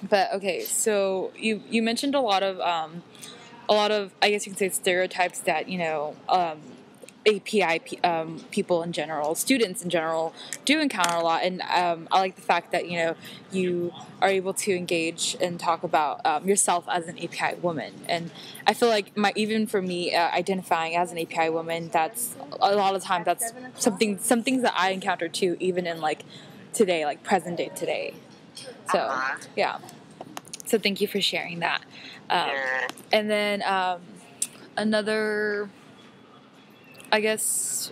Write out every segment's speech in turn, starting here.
But okay, so you mentioned a lot of, I guess you could say, stereotypes that, API people in general, students in general, do encounter a lot. And I like the fact that, you are able to engage and talk about yourself as an API woman. And I feel like even for me, identifying as an API woman, that's a lot of times that's some things that I encounter too, even in like today, like present day today. So, yeah. So thank you for sharing that. And then another, I guess,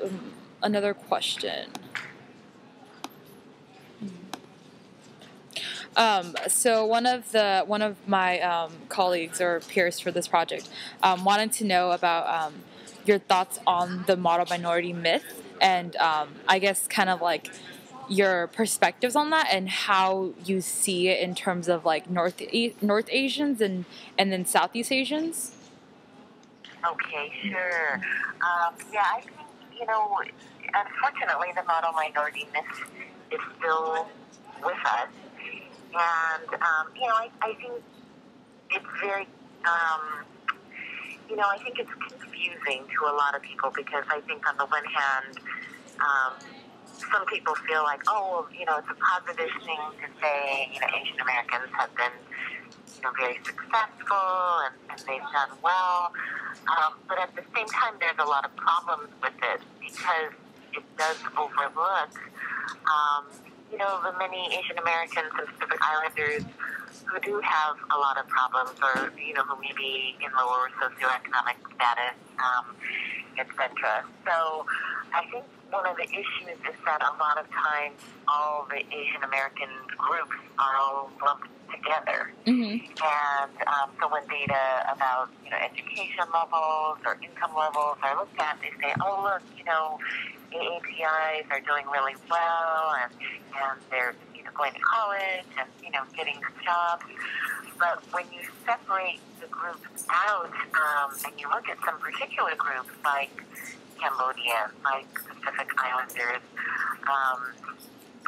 another question. So one of my colleagues or peers for this project wanted to know about your thoughts on the model minority myth, and I guess kind of like your perspectives on that and how you see it in terms of like North Asians and then Southeast Asians. Okay, sure. Yeah, I think, unfortunately, the model minority myth is still with us. And, I think it's very, I think it's confusing to a lot of people because I think on the one hand, um, some people feel like, oh, well, it's a positive thing to say, Asian Americans have been, very successful and they've done well. But at the same time, there's a lot of problems with it because it does overlook, the many Asian Americans and Pacific Islanders who do have a lot of problems or, who may be in lower socioeconomic status, etc. So I think one of the issues is that a lot of times all the Asian American groups are all lumped together. Mm-hmm. And so when data about, education levels or income levels are looked at, they say, oh, look, AAPIs are doing really well and they're, going to college and, getting jobs. But when you separate the groups out and you look at some particular groups like Cambodians, like Pacific Islanders,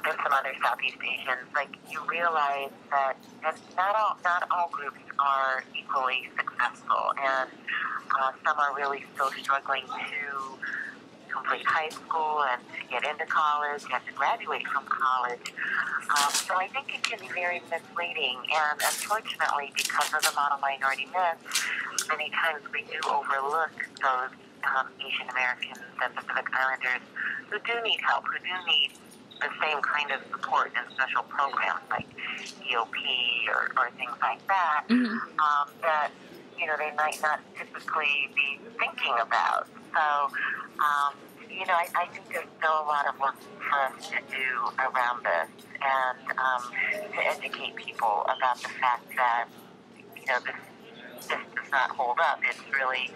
and some other Southeast Asians, like you realize that not all groups are equally successful, and some are really still struggling to complete high school and to get into college and to graduate from college. So I think it can be very misleading, and unfortunately, because of the model minority myth, many times we do overlook those Asian Americans and Pacific Islanders who do need help, who do need the same kind of support and special programs like EOP or things like that, that, they might not typically be thinking about. So, I think there's still a lot of work for us to do around this and to educate people about the fact that, this does not hold up. It's really,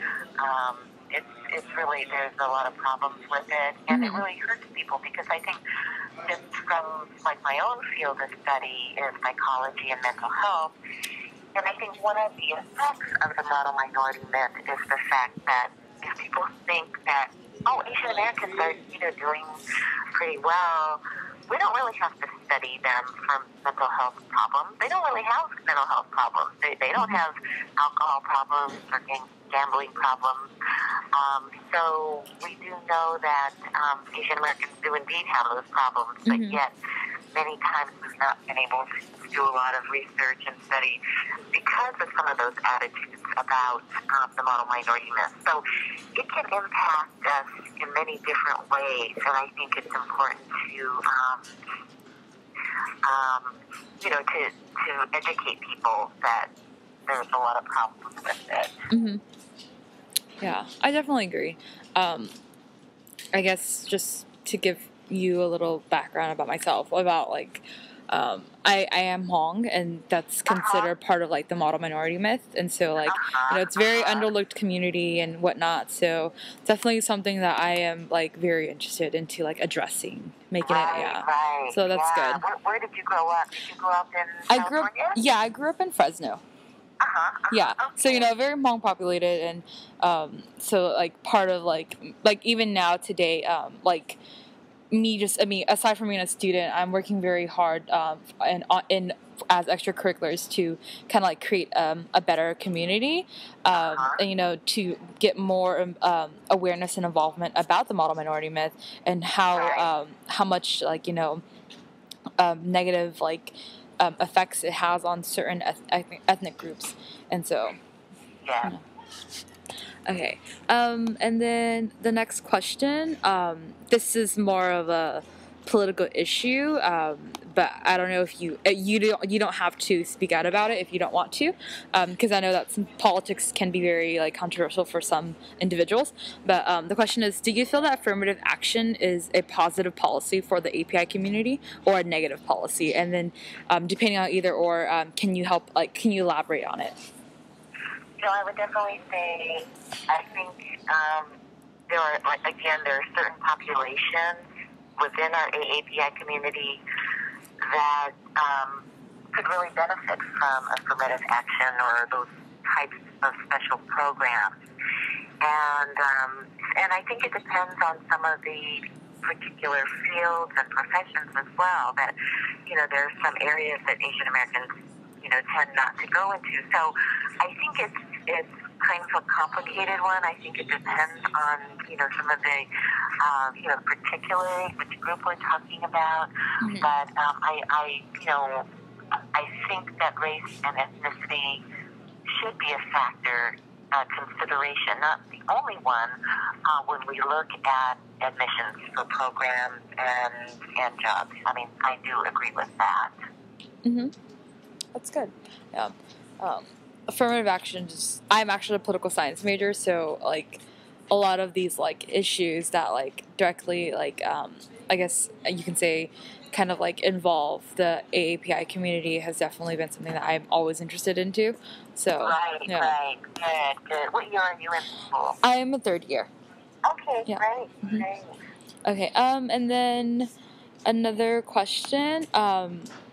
it's really, there's a lot of problems with it, and it really hurts people because I think just from like my own field of study is psychology and mental health. And I think one of the effects of the model minority myth is the fact that if people think that, oh, Asian Americans are, doing pretty well, we don't really have to study them for mental health problems. They don't really have mental health problems. They don't have alcohol problems or gambling problems. So we do know that Asian Americans do indeed have those problems, but yet many times we've not been able to do a lot of research and study because of some of those attitudes about the model minority myth. So it can impact us in many different ways, and I think it's important to educate people that there's a lot of problems with it. Mm-hmm. Yeah, I definitely agree. I guess just to give you a little background about myself, about like, I am Hmong, and that's considered part of like the model minority myth, and so like, it's very underlooked community and whatnot. So definitely something that I am like very interested into like addressing, making it. Right. So that's good. Where did you grow up? Did you grow up in California? I grew up in Fresno. Yeah, so very Hmong populated, and so like part of like even now today, like aside from being a student, I'm working very hard in as extracurriculars to kind of like create a better community, and to get more awareness and involvement about the model minority myth and how much negative effects it has on certain ethnic groups, and so. Yeah. Okay. And then the next question. This is more of a political issue, but I don't know if you don't have to speak out about it if you don't want to, because I know that some politics can be very controversial for some individuals. But the question is, do you feel that affirmative action is a positive policy for the API community or a negative policy? And then, depending on either or, can you elaborate on it? So I would definitely say, I think there are certain populations within our AAPI community that could really benefit from affirmative action or those types of special programs. And I think it depends on some of the particular fields and professions as well. That there are some areas that Asian Americans tend not to go into. So I think it's kind of a complicated one. I think it depends on some of the particularly which group we're talking about. Mm-hmm. But I think that race and ethnicity should be a factor consideration, not the only one, when we look at admissions for programs and jobs. I mean, I do agree with that. Mm-hmm. That's good. Yeah. Affirmative action. I'm actually a political science major, so a lot of these issues that directly I guess you can say kind of involve the AAPI community has definitely been something that I'm always interested into. So right, good. What year are you in school? I am a third year. Okay, yeah. Great. Mm-hmm. Great. Okay. And then another question.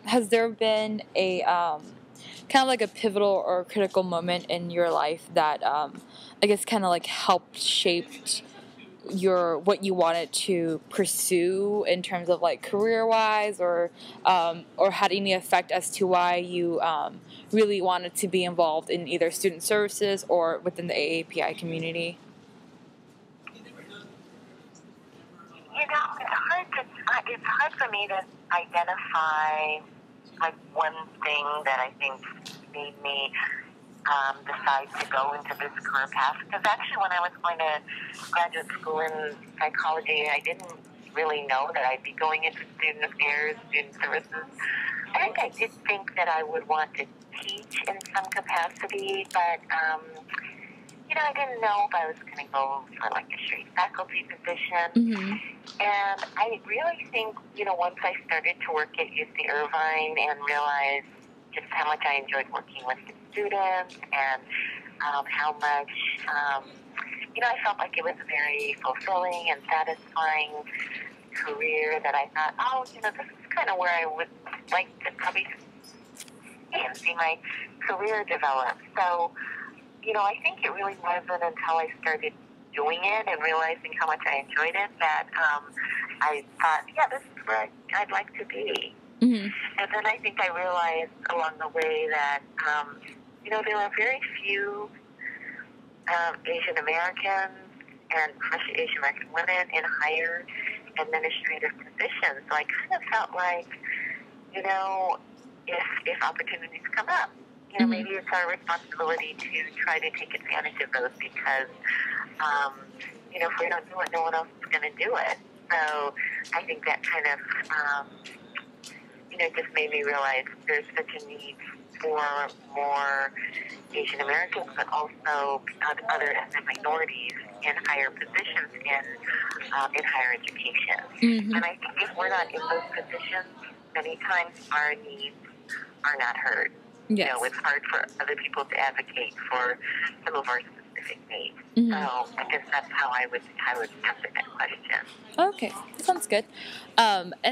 Has there been a kind of a pivotal or critical moment in your life that I guess kind of helped shaped what you wanted to pursue in terms of career wise, or had any effect as to why you really wanted to be involved in either student services or within the AAPI community? It's hard for me to identify one thing that I think made me decide to go into this career path. Because actually, when I was going to graduate school in psychology, I didn't really know that I'd be going into student affairs, student services. I think I did think that I would want to teach in some capacity, but I didn't know if I was going to go for a straight faculty position. Mm-hmm. And I really think, once I started to work at UC Irvine and realized just how much I enjoyed working with the students and how much, I felt like it was a very fulfilling and satisfying career that I thought, this is kind of where I would like to probably see my career develop. So, I think it really wasn't until I started doing it and realizing how much I enjoyed it that I thought, this is where I'd like to be. Mm-hmm. And then I think I realized along the way that, there were very few Asian Americans and especially Asian American women in higher administrative positions. So I kind of felt like, if opportunities come up, mm-hmm. maybe it's our responsibility to try to take advantage of those because, if we don't do it, no one else is going to do it. So I think that kind of, just made me realize there's such a need for more Asian Americans, but also other ethnic minorities in higher positions in higher education. Mm-hmm. And I think if we're not in those positions, many times our needs are not heard. Yes. It's hard for other people to advocate for some of our specific needs. Mm-hmm. So I guess that's how I would answer that question. Okay, sounds good. And